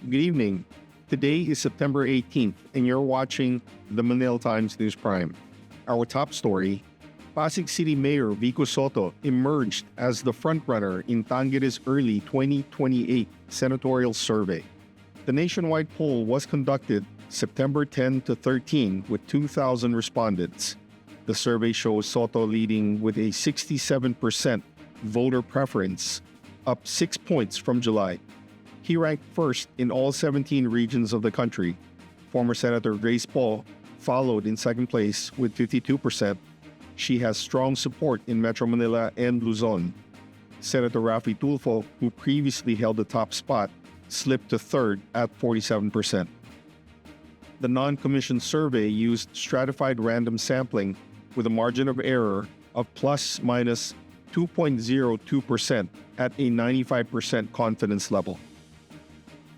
Good evening. Today is September 18th, and you're watching the Manila Times News Prime. Our top story: Pasig City Mayor Vico Sotto emerged as the frontrunner in Tangere's early 2028 senatorial survey. The nationwide poll was conducted September 10 to 13 with 2,000 respondents. The survey shows Sotto leading with a 67% voter preference, up 6 points from July. He ranked first in all 17 regions of the country. Former Senator Grace Poe followed in second place with 52%. She has strong support in Metro Manila and Luzon. Senator Raffy Tulfo, who previously held the top spot, slipped to third at 47%. The non-commissioned survey used stratified random sampling with a margin of error of plus minus 2.02% at a 95% confidence level.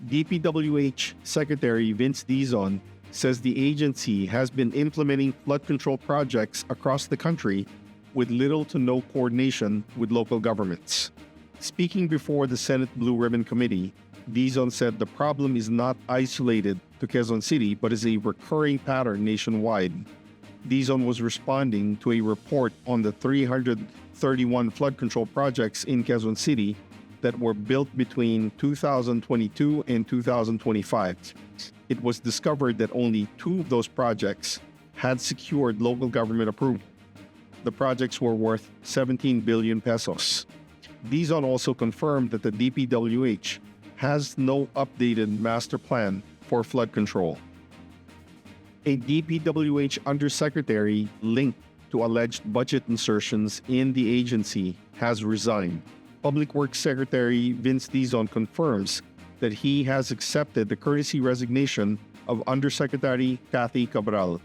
DPWH Secretary Vince Dizon says the agency has been implementing flood control projects across the country with little to no coordination with local governments. Speaking before the Senate Blue Ribbon Committee, Dizon said the problem is not isolated to Quezon City but is a recurring pattern nationwide. Dizon was responding to a report on the 331 flood control projects in Quezon City that were built between 2022 and 2025. It was discovered that only 2 of those projects had secured local government approval. The projects were worth 17 billion pesos. Dizon also confirmed that the DPWH has no updated master plan for flood control. A DPWH undersecretary linked to alleged budget insertions in the agency has resigned. Public Works Secretary Vince Dizon confirms that he has accepted the courtesy resignation of Undersecretary Cathy Cabral.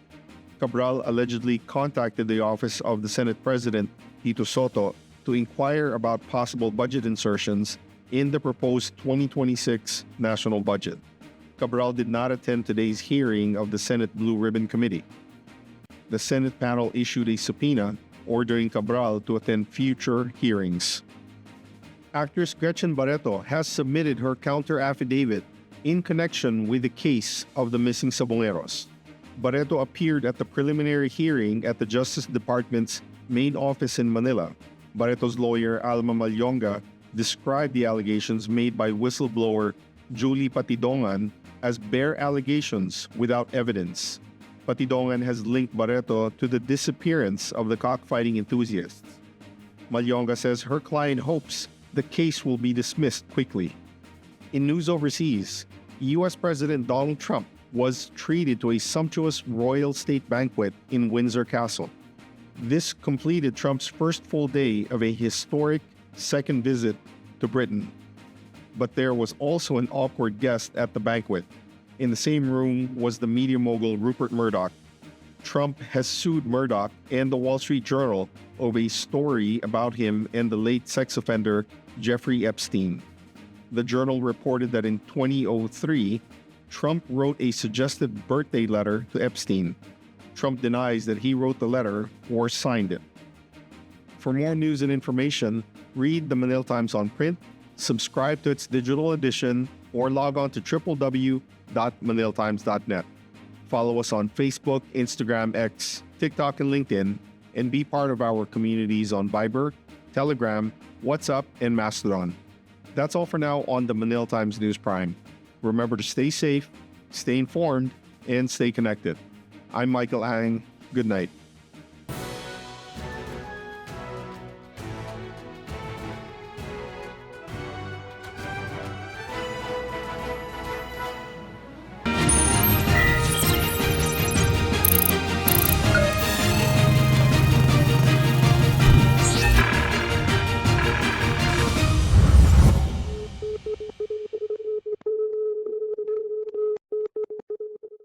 Cabral allegedly contacted the office of the Senate President, Vico Sotto, to inquire about possible budget insertions in the proposed 2026 national budget. Cabral did not attend today's hearing of the Senate Blue Ribbon Committee. The Senate panel issued a subpoena ordering Cabral to attend future hearings. Actress Gretchen Barreto has submitted her counter-affidavit in connection with the case of the missing Sabongeros. Barreto appeared at the preliminary hearing at the Justice Department's main office in Manila. Barreto's lawyer, Alma Malyonga, described the allegations made by whistleblower Julie Patidongan as bare allegations without evidence. Patidongan has linked Barreto to the disappearance of the cockfighting enthusiasts. Malyonga says her client hopes the case will be dismissed quickly. In news overseas, U.S. President Donald Trump was treated to a sumptuous royal state banquet in Windsor Castle. This completed Trump's first full day of a historic second visit to Britain. But there was also an awkward guest at the banquet. In the same room was the media mogul Rupert Murdoch. Trump has sued Murdoch and the Wall Street Journal over a story about him and the late sex offender Jeffrey Epstein. The Journal reported that in 2003, Trump wrote a suggested birthday letter to Epstein. Trump denies that he wrote the letter or signed it. For more news and information, read the Manila Times on print, subscribe to its digital edition, or log on to www.manilatimes.net. Follow us on Facebook, Instagram, X, TikTok, and LinkedIn, and be part of our communities on Viber, Telegram, WhatsApp, and Mastodon. That's all for now on the Manila Times News Prime. Remember to stay safe, stay informed, and stay connected. I'm Michael Ang. Good night.